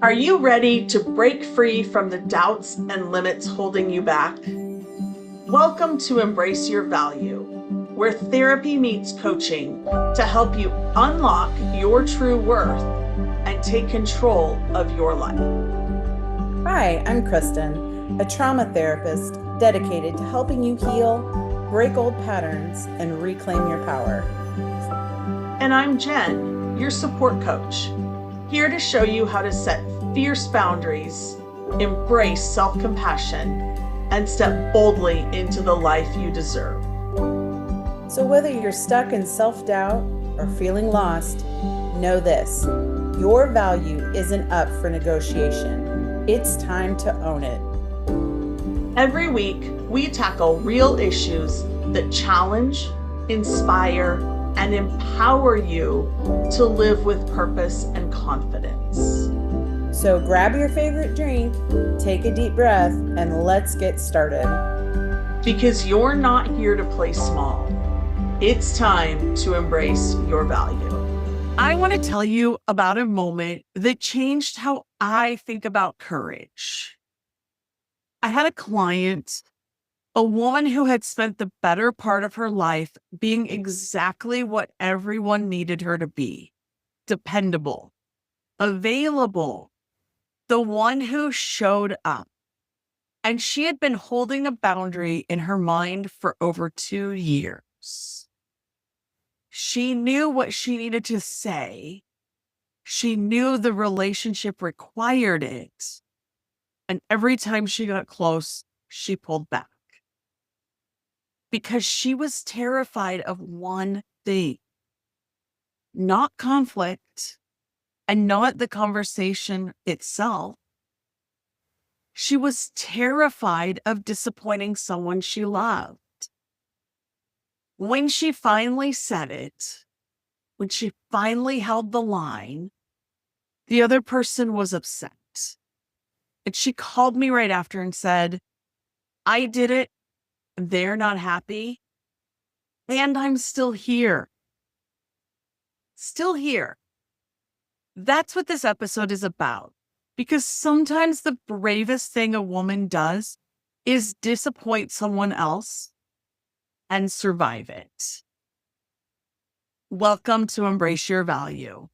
Are you ready to break free from the doubts and limits holding you back? Welcome to Embrace Your Value, where therapy meets coaching to help you unlock your true worth and take control of your life. Hi, I'm Kristin, a trauma therapist dedicated to helping you heal, break old patterns, and reclaim your power. And I'm Jen, your support coach, here to show you how to set fierce boundaries, embrace self-compassion, and step boldly into the life you deserve. So whether you're stuck in self-doubt or feeling lost, know this: your value isn't up for negotiation. It's time to own it. Every week, we tackle real issues that challenge, inspire, and empower you to live with purpose and confidence. So grab your favorite drink, take a deep breath, and let's get started. Because you're not here to play small. It's time to embrace your value. I want to tell you about a moment that changed how I think about courage. I had a client, a woman who had spent the better part of her life being exactly what everyone needed her to be: dependable, available, the one who showed up. And she had been holding a boundary in her mind for over 2 years. She knew what she needed to say. She knew the relationship required it. And every time she got close, she pulled back. Because she was terrified of one thing: not conflict and not the conversation itself. She was terrified of disappointing someone she loved. When she finally said it, when she finally held the line, the other person was upset. And she called me right after and said, "I did it. They're not happy. And I'm still here." Still here. That's what this episode is about. Because sometimes the bravest thing a woman does is disappoint someone else and survive it. Welcome to Embrace Your Value.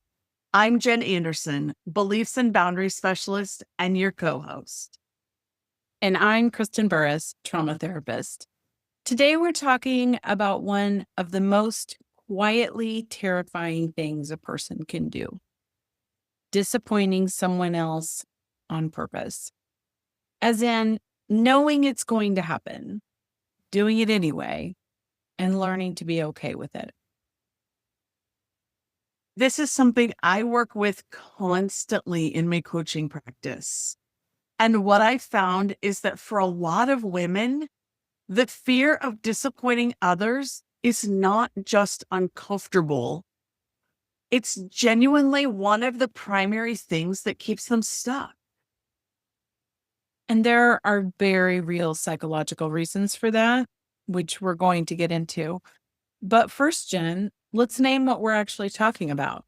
I'm Jen Anderson, beliefs and boundaries specialist and your co-host. And I'm Kristin Burris, trauma therapist. Today, we're talking about one of the most quietly terrifying things a person can do: disappointing someone else on purpose. As in, knowing it's going to happen, doing it anyway, and learning to be okay with it. This is something I work with constantly in my coaching practice. And what I found is that for a lot of women, the fear of disappointing others is not just uncomfortable. It's genuinely one of the primary things that keeps them stuck. And there are very real psychological reasons for that, which we're going to get into. But first, Jen, let's name what we're actually talking about.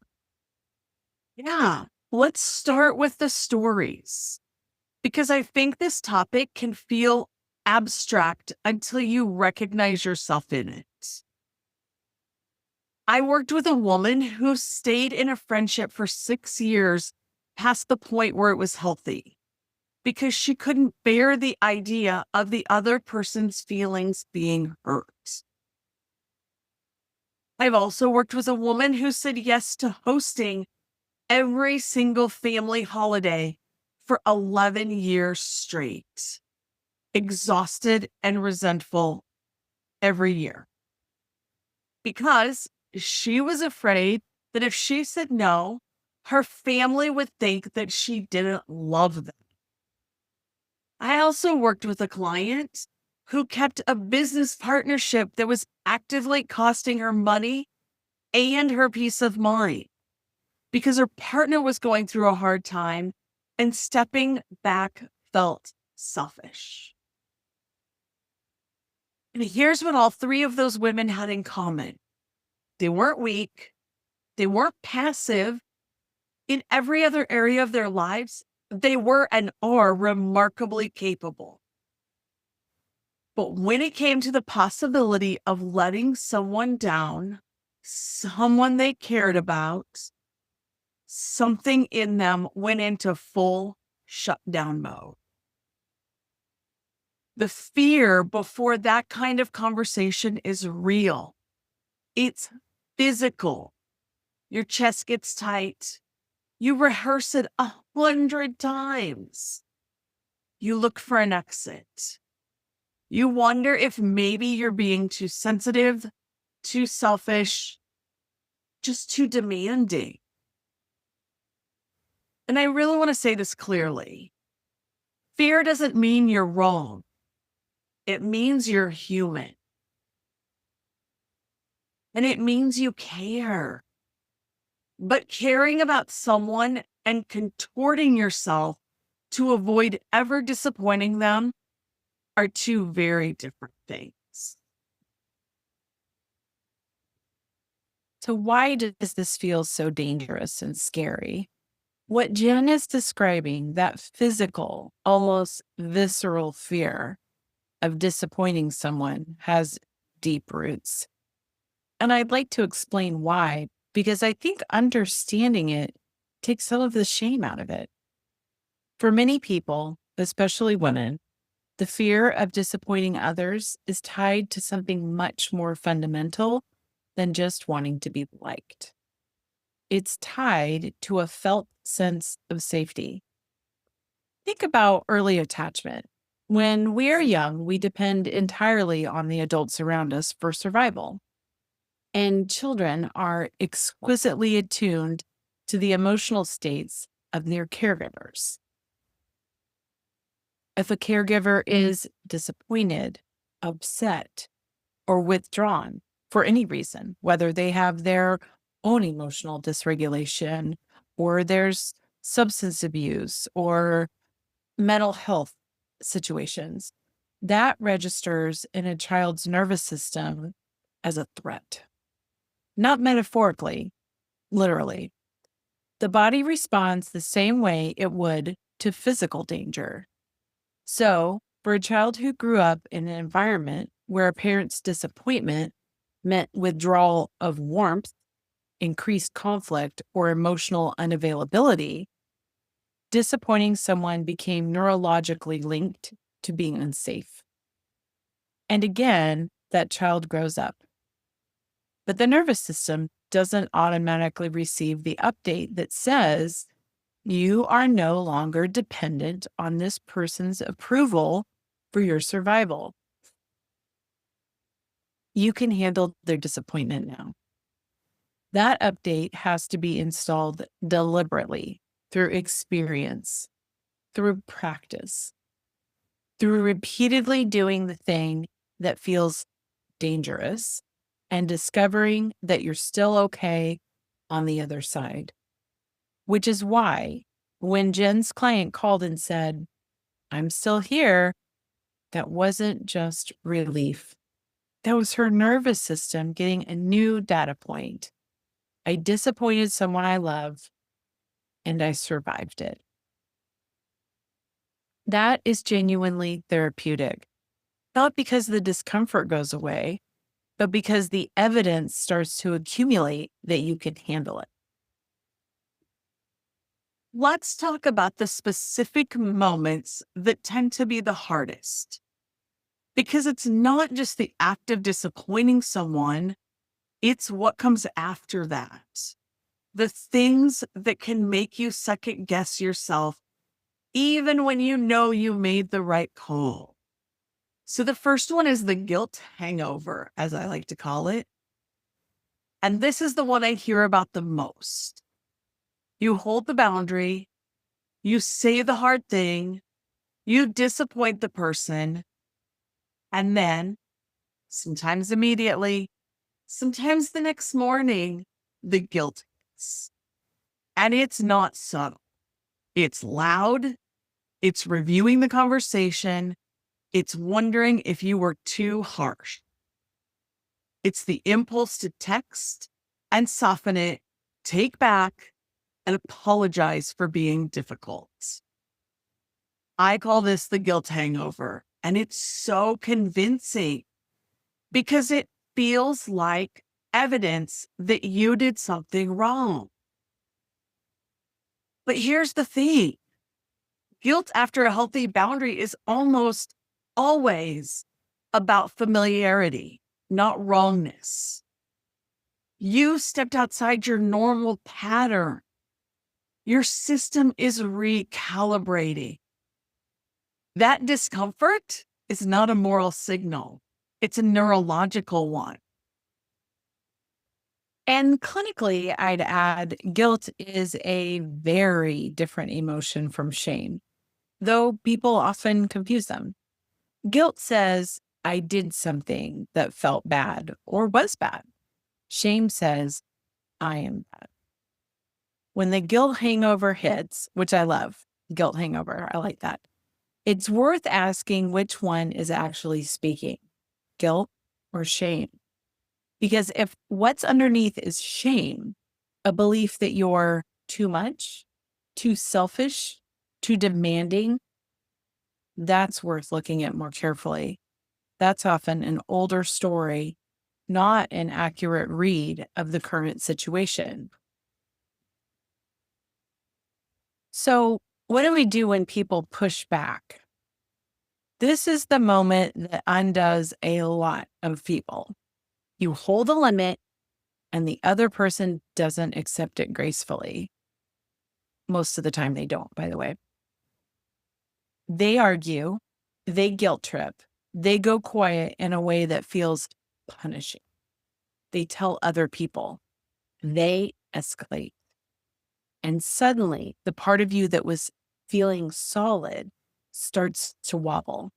Yeah, let's start with the stories, because I think this topic can feel abstract until you recognize yourself in it. I worked with a woman who stayed in a friendship for 6 years past the point where it was healthy, because she couldn't bear the idea of the other person's feelings being hurt. I've also worked with a woman who said yes to hosting every single family holiday for 11 years straight, exhausted and resentful every year, because she was afraid that if she said no, her family would think that she didn't love them. I also worked with a client who kept a business partnership that was actively costing her money and her peace of mind, because her partner was going through a hard time and stepping back felt selfish. And here's what all three of those women had in common: they weren't weak, they weren't passive, In every other area of their lives, they were and are remarkably capable. But when it came to the possibility of letting someone down, someone they cared about, something in them went into full shutdown mode. The fear before that kind of conversation is real. It's physical. Your chest gets tight. You rehearse it 100 times. You look for an exit. You wonder if maybe you're being too sensitive, too selfish, just too demanding. And I really want to say this clearly. Fear doesn't mean you're wrong. It means you're human. And it means you care. But caring about someone and contorting yourself to avoid ever disappointing them are two very different things. So why does this feel so dangerous and scary? What Jen is describing, that physical, almost visceral fear of disappointing someone, has deep roots. And I'd like to explain why, because I think understanding it takes some of the shame out of it. For many people, especially women, the fear of disappointing others is tied to something much more fundamental than just wanting to be liked. It's tied to a felt sense of safety. Think about early attachment. When we are young, we depend entirely on the adults around us for survival. And children are exquisitely attuned to the emotional states of their caregivers. If a caregiver is disappointed, upset, or withdrawn for any reason, whether they have their own emotional dysregulation, or there's substance abuse or mental health situations, that registers in a child's nervous system as a threat. Not metaphorically, literally. The body responds the same way it would to physical danger. So, for a child who grew up in an environment where a parent's disappointment meant withdrawal of warmth, increased conflict, or emotional unavailability, disappointing someone became neurologically linked to being unsafe. And again, that child grows up. But the nervous system doesn't automatically receive the update that says you are no longer dependent on this person's approval for your survival. You can handle their disappointment now. That update has to be installed deliberately through experience, through practice, through repeatedly doing the thing that feels dangerous and discovering that you're still okay on the other side. Which is why when Jen's client called and said, "I'm still here," that wasn't just relief. That was her nervous system getting a new data point. I disappointed someone I love, and I survived it. That is genuinely therapeutic, not because the discomfort goes away, but because the evidence starts to accumulate that you can handle it. Let's talk about the specific moments that tend to be the hardest. Because it's not just the act of disappointing someone, it's what comes after that. The things that can make you second guess yourself, even when you know you made the right call. So the first one is the guilt hangover, as I like to call it. And this is the one I hear about the most. You hold the boundary, you say the hard thing, you disappoint the person, and then, sometimes immediately, sometimes the next morning, the guilt hits. And it's not subtle. It's loud. It's reviewing the conversation. It's wondering if you were too harsh. It's the impulse to text and soften it, take back, and apologize for being difficult. I call this the guilt hangover, and it's so convincing because it feels like evidence that you did something wrong. But here's the thing. Guilt after a healthy boundary is almost always about familiarity, not wrongness. You stepped outside your normal pattern. Your system is recalibrating. That discomfort is not a moral signal. It's a neurological one. And clinically, I'd add guilt is a very different emotion from shame, though people often confuse them. Guilt says, I did something that felt bad or was bad. Shame says, I am bad. When the guilt hangover hits, which I love, guilt hangover, I like that. It's worth asking which one is actually speaking, guilt or shame. Because if what's underneath is shame, a belief that you're too much, too selfish, too demanding, that's worth looking at more carefully. That's often an older story, not an accurate read of the current situation. So, what do we do when people push back? This is the moment that undoes a lot of people. You hold a limit and the other person doesn't accept it gracefully. Most of the time they don't, by the way. They argue, they guilt trip, they go quiet in a way that feels punishing. They tell other people, they escalate. And suddenly the part of you that was feeling solid starts to wobble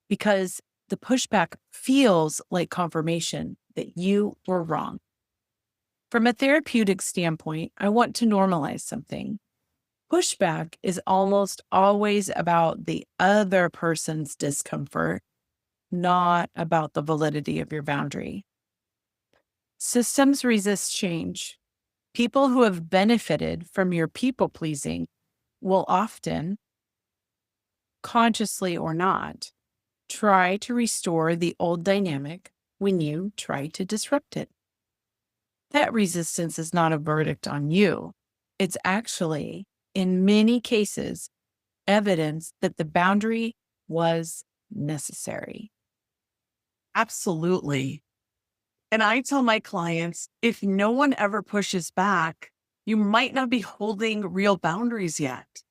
because the pushback feels like confirmation that you were wrong. From a therapeutic standpoint, I want to normalize something. Pushback is almost always about the other person's discomfort, not about the validity of your boundary. Systems resist change. People who have benefited from your people pleasing will often, consciously or not, try to restore the old dynamic when you try to disrupt it. That resistance is not a verdict on you. It's actually, in many cases, evidence that the boundary was necessary. Absolutely. And I tell my clients, if no one ever pushes back, you might not be holding real boundaries yet.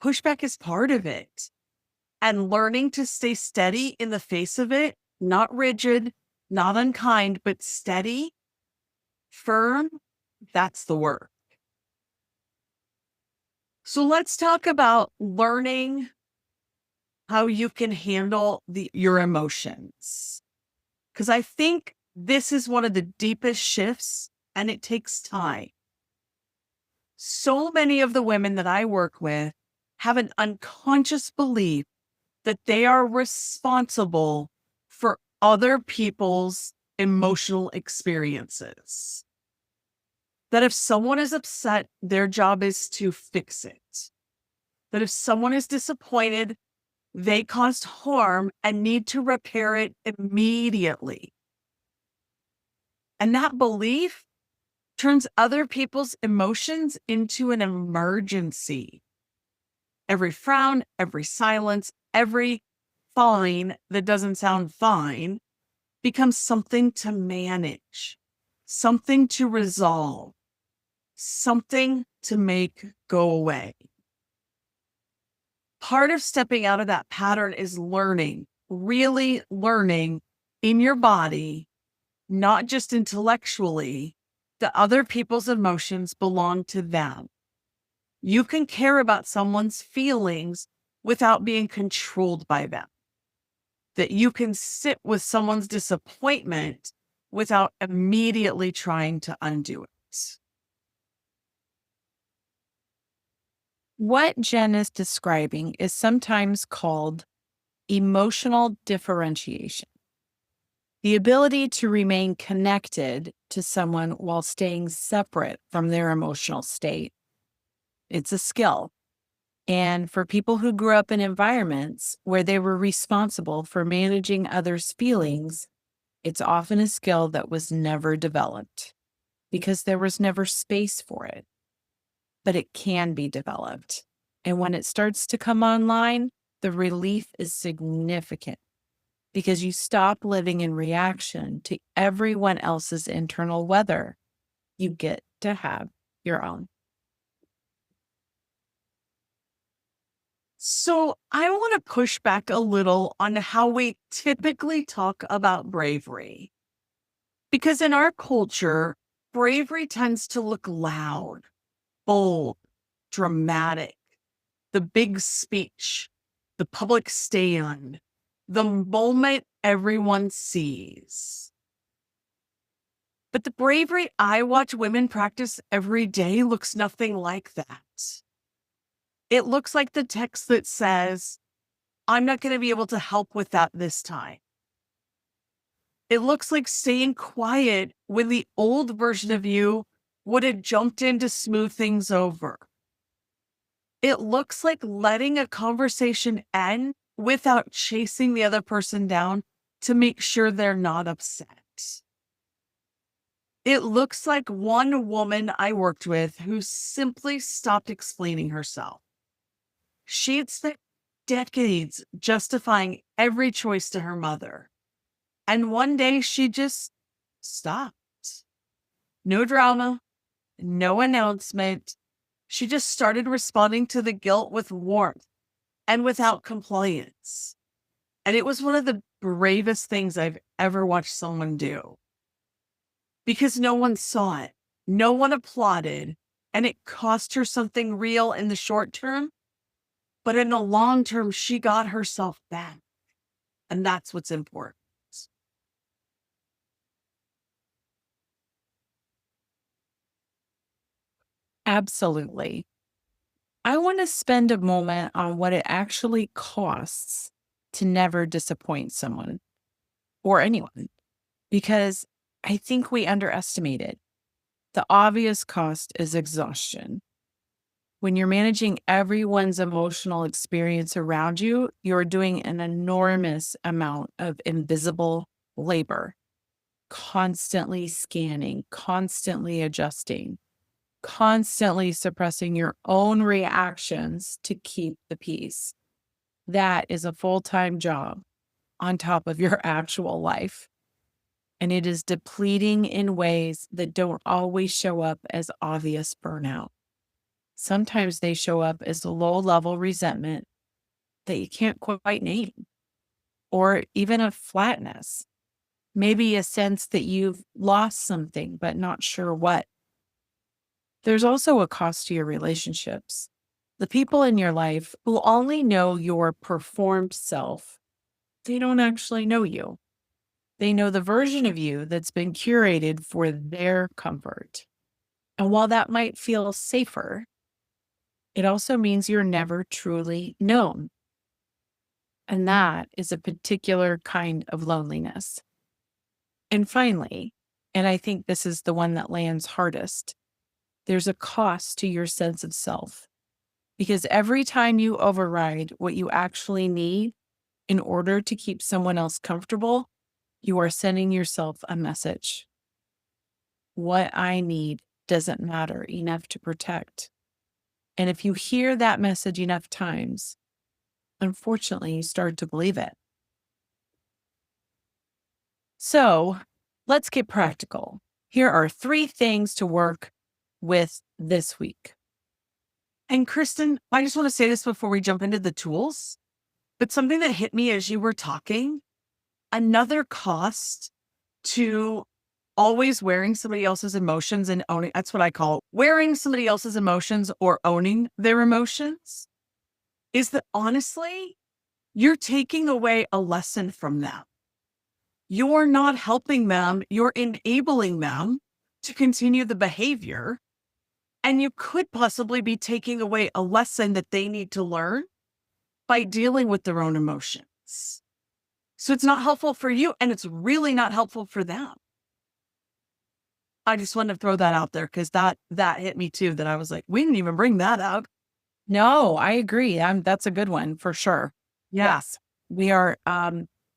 Pushback is part of it. And learning to stay steady in the face of it, not rigid, not unkind, but steady, firm, that's the work. So let's talk about learning how you can handle your emotions. Because I think this is one of the deepest shifts, and it takes time. So many of the women that I work with have an unconscious belief that they are responsible for other people's emotional experiences. That if someone is upset, their job is to fix it. That if someone is disappointed, they caused harm and need to repair it immediately. And that belief turns other people's emotions into an emergency. Every frown, every silence, every fine that doesn't sound fine becomes something to manage, something to resolve, something to make go away. Part of stepping out of that pattern is learning, really learning in your body, not just intellectually, that other people's emotions belong to them. You can care about someone's feelings without being controlled by them. That you can sit with someone's disappointment without immediately trying to undo it. What Jen is describing is sometimes called emotional differentiation. The ability to remain connected to someone while staying separate from their emotional state. It's a skill. And for people who grew up in environments where they were responsible for managing others' feelings, it's often a skill that was never developed because there was never space for it. But it can be developed. And when it starts to come online, the relief is significant because you stop living in reaction to everyone else's internal weather. You get to have your own. So I want to push back a little on how we typically talk about bravery. Because in our culture, bravery tends to look loud, bold, dramatic, the big speech, the public stand, the moment everyone sees. But the bravery I watch women practice every day looks nothing like that. It looks like the text that says, I'm not going to be able to help with that this time. It looks like staying quiet when the old version of you would have jumped in to smooth things over. It looks like letting a conversation end without chasing the other person down to make sure they're not upset. It looks like one woman I worked with who simply stopped explaining herself. She'd spent decades justifying every choice to her mother. And one day she just stopped. No drama, no announcement. She just started responding to the guilt with warmth and without compliance. And it was one of the bravest things I've ever watched someone do. Because no one saw it, no one applauded, and it cost her something real in the short term. But in the long term, she got herself back. And that's what's important. Absolutely. I want to spend a moment on what it actually costs to never disappoint someone or anyone, because I think we underestimate it. The obvious cost is exhaustion. When you're managing everyone's emotional experience around you, you're doing an enormous amount of invisible labor, constantly scanning, constantly adjusting, constantly suppressing your own reactions to keep the peace. That is a full-time job on top of your actual life. And it is depleting in ways that don't always show up as obvious burnout. Sometimes they show up as low-level resentment that you can't quite name, or even a flatness, maybe a sense that you've lost something but not sure what. There's also a cost to your relationships. The people in your life who only know your performed self, they don't actually know you. They know the version of you that's been curated for their comfort. And while that might feel safer, it also means you're never truly known. And that is a particular kind of loneliness. And finally, and I think this is the one that lands hardest, there's a cost to your sense of self. Because every time you override what you actually need in order to keep someone else comfortable, you are sending yourself a message. What I need doesn't matter enough to protect. And if you hear that message enough times, unfortunately, you start to believe it. So let's get practical. Here are 3 things to work with this week. And Kristin, I just want to say this before we jump into the tools, but something that hit me as you were talking, another cost to always wearing somebody else's emotions and owning, that's what I call wearing somebody else's emotions or owning their emotions, is that honestly, you're taking away a lesson from them. You're not helping them, you're enabling them to continue the behavior. And you could possibly be taking away a lesson that they need to learn by dealing with their own emotions. So it's not helpful for you, and it's really not helpful for them. I just wanted to throw that out there because that hit me too, that I was like, we didn't even bring that up. No, I agree. That's a good one for sure. Yeah. Yes. We are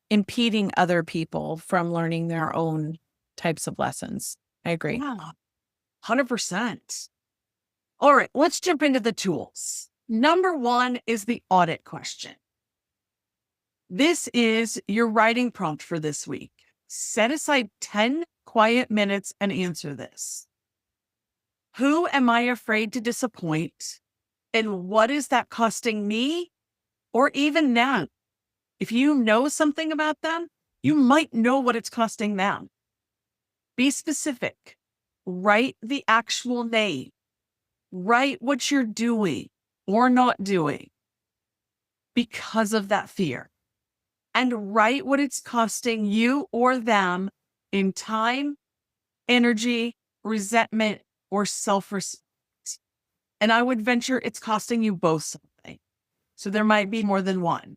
impeding other people from learning their own types of lessons. I agree. Yeah. 100%. All right, let's jump into the tools. Number 1 is the audit question. This is your writing prompt for this week. Set aside 10 quiet minutes and answer this. Who am I afraid to disappoint? And what is that costing me or even them? If you know something about them, you might know what it's costing them. Be specific. Write the actual name. Write what you're doing or not doing because of that fear. And write what it's costing you or them in time, energy, resentment, or self-respect. And I would venture it's costing you both something. So there might be more than one.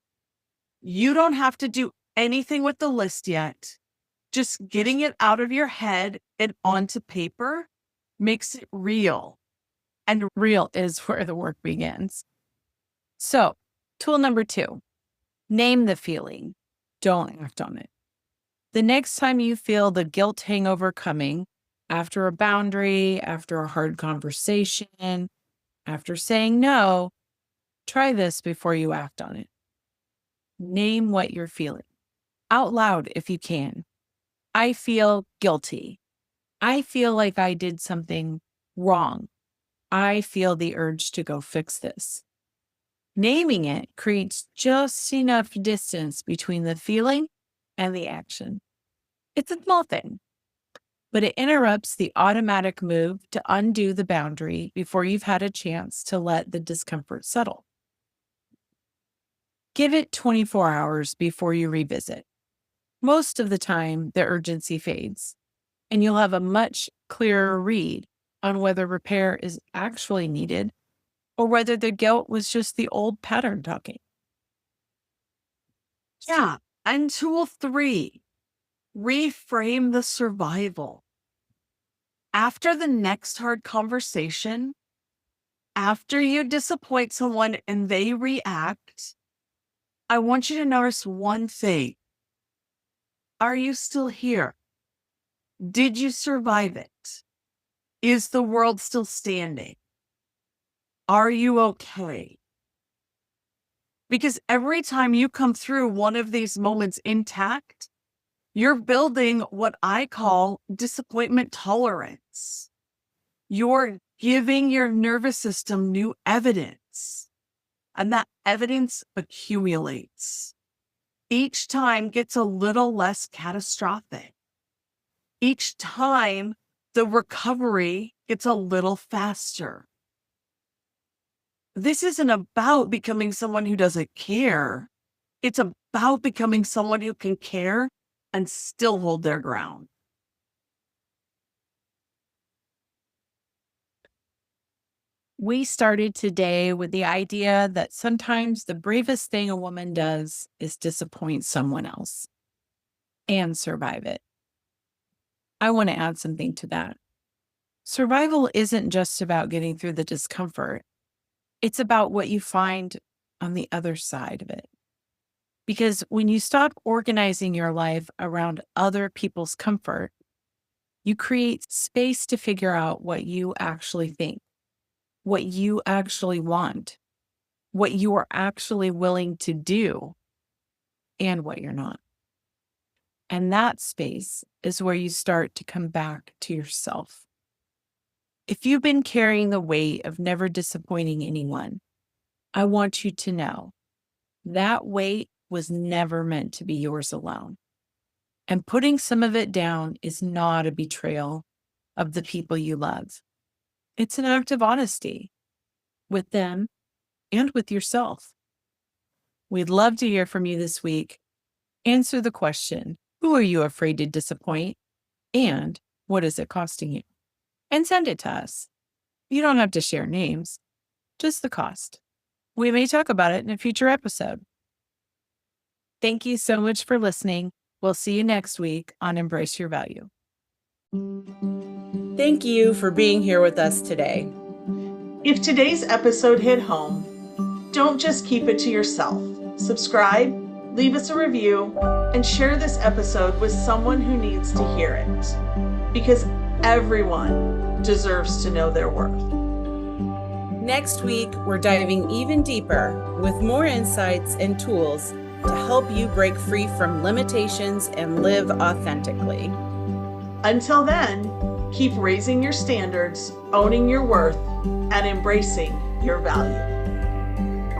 You don't have to do anything with the list yet. Just getting it out of your head and onto paper makes it real. And real is where the work begins. So, tool number 2, name the feeling. Don't act on it. The next time you feel the guilt hangover coming, after a boundary, after a hard conversation, after saying no, try this before you act on it. Name what you're feeling out loud if you can. I feel guilty. I feel like I did something wrong. I feel the urge to go fix this. Naming it creates just enough distance between the feeling and the action. It's a small thing, but it interrupts the automatic move to undo the boundary before you've had a chance to let the discomfort settle. Give it 24 hours before you revisit. Most of the time, the urgency fades, and you'll have a much clearer read on whether repair is actually needed or whether the guilt was just the old pattern talking. Yeah. And tool 3, reframe the survival. After the next hard conversation, after you disappoint someone and they react, I want you to notice one thing. Are you still here? Did you survive it? Is the world still standing? Are you okay? Because every time you come through one of these moments intact, you're building what I call disappointment tolerance. You're giving your nervous system new evidence, and that evidence accumulates. Each time gets a little less catastrophic. Each time the recovery gets a little faster. This isn't about becoming someone who doesn't care. It's about becoming someone who can care and still hold their ground. We started today with the idea that sometimes the bravest thing a woman does is disappoint someone else and survive it. I want to add something to that. Survival isn't just about getting through the discomfort. It's about what you find on the other side of it. Because when you stop organizing your life around other people's comfort, you create space to figure out what you actually think, what you actually want, what you are actually willing to do, and what you're not. And that space is where you start to come back to yourself. If you've been carrying the weight of never disappointing anyone, I want you to know that weight was never meant to be yours alone. And putting some of it down is not a betrayal of the people you love. It's an act of honesty with them and with yourself. We'd love to hear from you this week. Answer the question, who are you afraid to disappoint? And what is it costing you? And send it to us. You don't have to share names, just the cost. We may talk about it in a future episode. Thank you so much for listening. We'll see you next week on Embrace Your Value. Thank you for being here with us today. If today's episode hit home, don't just keep it to yourself. Subscribe, leave us a review, and share this episode with someone who needs to hear it. Because everyone deserves to know their worth. Next week, we're diving even deeper with more insights and tools to help you break free from limitations and live authentically. Until then, keep raising your standards, owning your worth, and embracing your value.